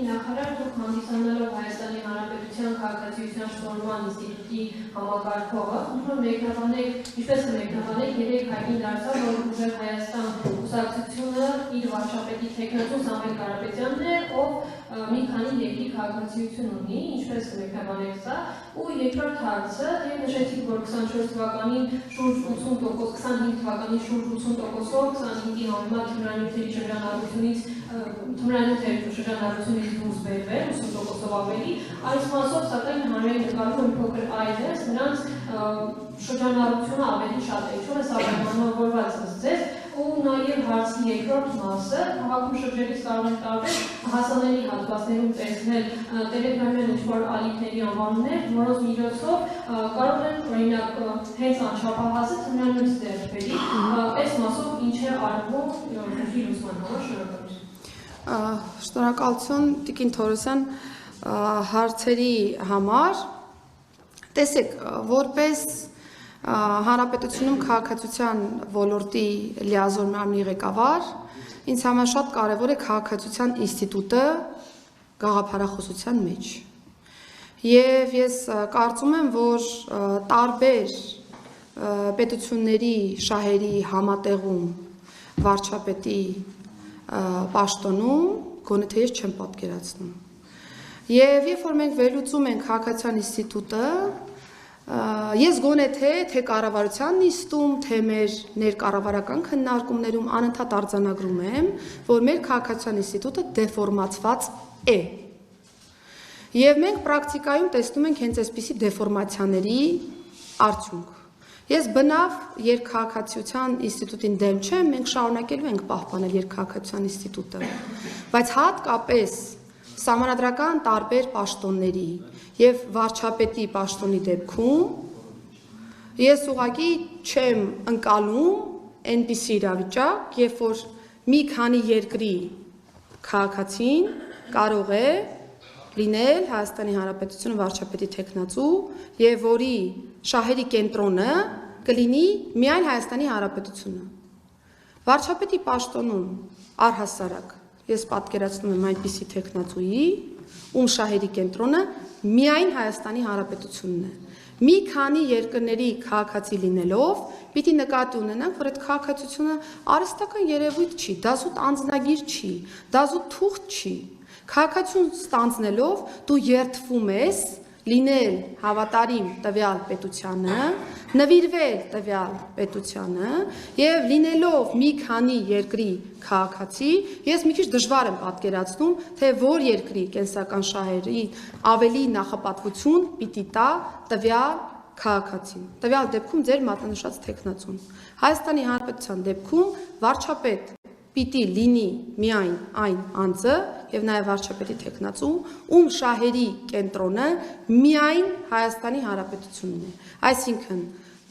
նախարար դուք հանդիսանալով Հայաստանի Հանրապետության քաղաքացիության շնորհման ինստիտուտի համակարգողը, մեկնաբանեք, ինչպես կմեկնաբանեք, երեք հայտնի դարձավ, որ ուժեղ Հայաստան կուսակցությունը իր վարչապետի թեկնածու Սամվել Կարապետյանն է, ով մի քանի երկրի քաղաքացիություն ունի, ինչպես կմեկնաբանեք սա, ու երկրորդ հարցը, դեռ նշեցիք, որ 24 թվականին շուրջ 80%, 25 թվականին շուրջ 80%-ով, 25-ի համեմատ թմրանյութերի շրջանառությունից դուրս բերվել, 80%-ով ավելի, այս մասով սակայն հանրային նկարում մի փոքր այլ է, նրանց շրջանառությունը ավելի շատ է, ինչով է սա պայմանավորված ձեզ, ու նաև հարցի երկրորդ մասը, քաղաքում շրջելիս կարող են տարբեր հասանելի հատվածներում տեսնել տելեգրամյան ինչ-որ ալիքների անվանումներ, որոնց միջոցով կարող են օրինակ հենց անչափահասը թմրանյութ ձեռք բերի, այս մասով ինչ է արվում խնդրի լուծման համար, շնորհակալություն։ Շնորհակալություն Տիկին Թորոսյան հարցերի համար։ Տեսեք, որպես Հանրապետությունում քաղաքացիության ոլորտի լիազոր մարմնի ղեկավար, ինձ համար շատ կարևոր է քաղաքացիության ինստիտուտը գաղափարախոսության մեջ։ Եվ ես կարծում եմ, որ տարբեր պետությունների շահերի համատեղում վարչապետի պաշտոնում գոնե թե ես չեմ պատկերացնում։ Եվ երբ որ մենք վերլուծում ենք քաղաքացիության ինստիտուտը, ես գոնե թե կառավարության նիստում, թե մեր ներկառավարական քննարկումներում անընդհատ արձանագրում եմ, որ մեր քաղաքացիության ինստիտուտը դեֆորմացված է։ Եվ մենք պրակտիկայում տեսնում ենք հենց այսպիսի դեֆորմացիաների արդյունք։ Ես բնավ երկքաղաքացիության ինստիտուտին դեմ չեմ, մենք շարունակելու ենք պահպանել երկքաղաքացիության ինստիտուտը, բայց հատկապես սահմանադրական տարբեր պաշտոնների եւ վարչապետի պաշտոնի դեպքում ես ուղղակի չեմ ընկալում այնպիսի իրավիճակ, երբ որ մի քանի երկրի քաղաքացին կարող է լինել Հայաստանի Հանրապետությունը վարչապետի թեկնածու եւ որի շահերի կենտրոնը կլինի միայն Հայաստանի Հանրապետությունը։ Վարչապետի պաշտոնում առհասարակ ես պատկերացնում եմ այնպիսի թեկնածուի, ում շահերի կենտրոնը միայն Հայաստանի Հանրապետությունն է։ Մի քանի երկրների քաղաքացի լինելով, պիտի նկատի ունենանք, որ այդ քաղաքացիությունը արհեստական երևույթ չի, դա զուտ անձնագիր չի, դա զուտ թուղթ չի։ Քաղաքացիություն ստանձնելով դու երդվում ես լինել հավատարիմ տվյալ պետությանը, նվիրվել տվյալ պետությանը եւ լինելով մի քանի երկրի քաղաքացի, ես մի քիչ դժվար եմ պատկերացնում, թե որ երկրի կենսական շահերի ավելի նախապատվություն պիտի տա տվյալ քաղաքացին։ Տվյալ դեպքում ձեր մատնանշած թեկնածուն։ Հայաստանի Հանրապետության դեպքում վարչապետ պիտի լինի միայն այն անձը եւ նաեւ վարչապետի թեկնածու, ում շահերի կենտրոնը միայն Հայաստանի Հանրապետությունն է։ Այսինքն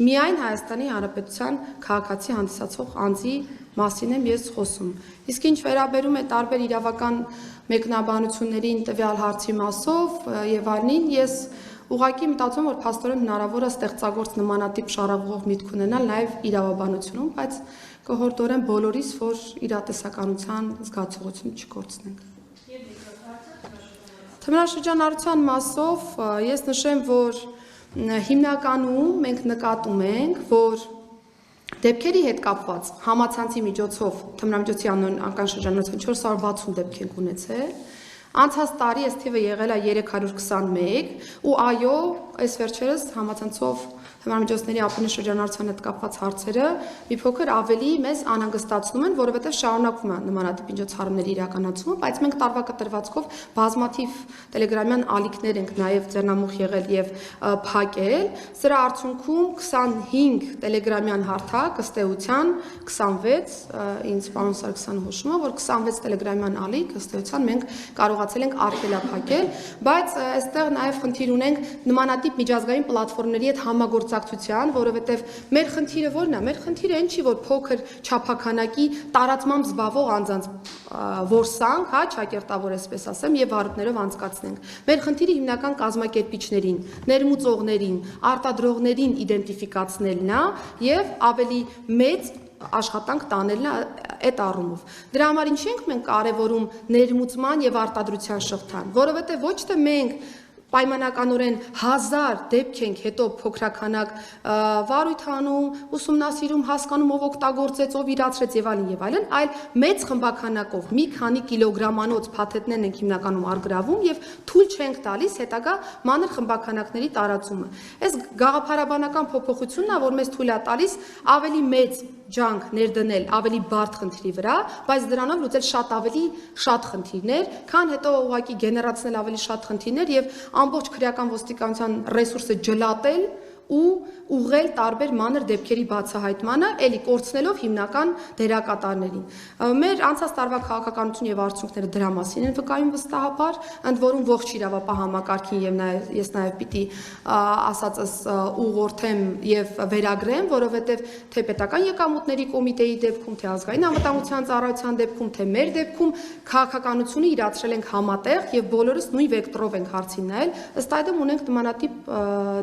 միայն Հայաստանի Հանրապետության քաղաքացի հանդիսացող անձի մասին եմ ես խոսում։ Իսկ ինչ վերաբերում է տարբեր իրավական մեկնաբանություններին տվյալ հարցի մասով եւ այլնին, ես ուղղակի մտածում որ փաստորեն հնարավոր է ստեղծագործ նմանատիպ շարավող միտք ունենալ նաեւ իրավաբանությունում, բայց կհորդորեմ բոլորիս, որ իրատեսականության զգացողություն չկորցնենք։ Թմրաշրջանառության մասով ես նշեմ, որ հիմնականում մենք նկատում ենք, որ դեպքերի հետ կապված համացանցի միջոցով թմրամիջոցի անօրինական շրջանառության 460 դեպք ենք ունեցել, անցած տարի այս թիվը եղել է 321 ու այո, այս վերջերս համացանցով թմրամիջոցների ԱՊՆ շրջանառության հետ կապված հարցերը մի փոքր ավելի մեզ անհանգստացնում են, որովհետև շարունակվում է նմանատիպ միջոցառումների իրականացումը, բայց մենք տարվա կտրվածքով բազմաթիվ տելեգրամյան ալիքներ ենք նաև ձեռնամուխ եղել եւ փակել։ Սրա արդյունքում 25 տելեգրամյան հարթակ ըստ էության 26 ինձ պարոն Սարգսյանը հուշում է, որ 26 տելեգրամյան ալիք ըստ էության մենք կարողացել ենք արգելափակել, բայց այստեղ նաև խնդիր ունենք նմանատիպ միջազգային պլատֆորմների հետ համագործակցության, որովհետև մեր խնդիրը ո՞րն է։ Մեր խնդիրը այն չի, որ փոքր չափականակի տարածմամբ զբաղվող անձանց որսանք, հա, ճակերտավոր այսպես ասեմ, եւ վարույթներով անցկացնենք։ Մեր խնդիրը հիմնական կազմակերպիչներին, ներմուծողներին, արտադրողներին իդենտիֆիկացնելն է եւ ավելի մեծ աշխատանք տանելն է այդ առումով։ Դրա համար ինչի ենք մենք կարևորում ներմուծման եւ արտադրության շղթան, որովհետեւ ոչ թե մենք պայմանականորեն 1000 դեպք ենք հետո փոքրականակ վարույթ անում, ուսումնասիրում, հասկանում ով օգտագործեց, ով իրացրեց եւ այլն, այլ մեծ խմբականակով մի քանի կիլոգրամանոց փաթեթներն ենք հիմնականում արգրավում եւ թույլ չենք տալիս հետագա մանր խմբականակների տարածումը։ Այս գաղափարաբանական փոփոխությունն է, որ մեզ թույլ է տալիս ավելի մեծ ջանք ներդնել ավելի բարդ խնդրի վրա, բայց դրանով լուծել շատ խնդիրներ, քան հետո ուղղակի գեներացնել ավելի շատ խնդիրներ եւ ամբողջ քրեական ոստիկանության ռեսուրսը ջլատել ու ուղղել տարբեր մանր դեպքերի բացահայտմանը, ելի կորցնելով հիմնական դերակատարներին։ Մեր անցած տարվա քաղաքականություն եւ արդյունքները դրա մասին են վկայում վստահաբար, ընդ որում ողջ իրավապահ համակարգին եւ ես նաեւ պիտի ասածս ուղղորդեմ եւ վերագրեմ, որովհետեւ թե պետական եկամուտների կոմիտեի դեպքում, թե ազգային անվտանգության ծառայության դեպքում, թե մեր դեպքում քաղաքականությունը իրացրել ենք համատեղ եւ բոլորս նույն վեկտորով ենք հարցին նայել, ըստ այդմ ունենք նմանատիպ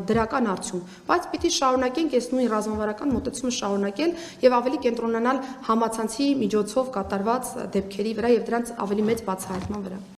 դրական արդյունք, բայց պիտի շարունակենք այս նույն ռազմավարական մոտեցումը շարունակել եւ ավելի կենտրոնանալ համացանցի միջոցով կատարված դեպքերի վրա եւ դրանց ավելի մեծ բացահայտման վրա։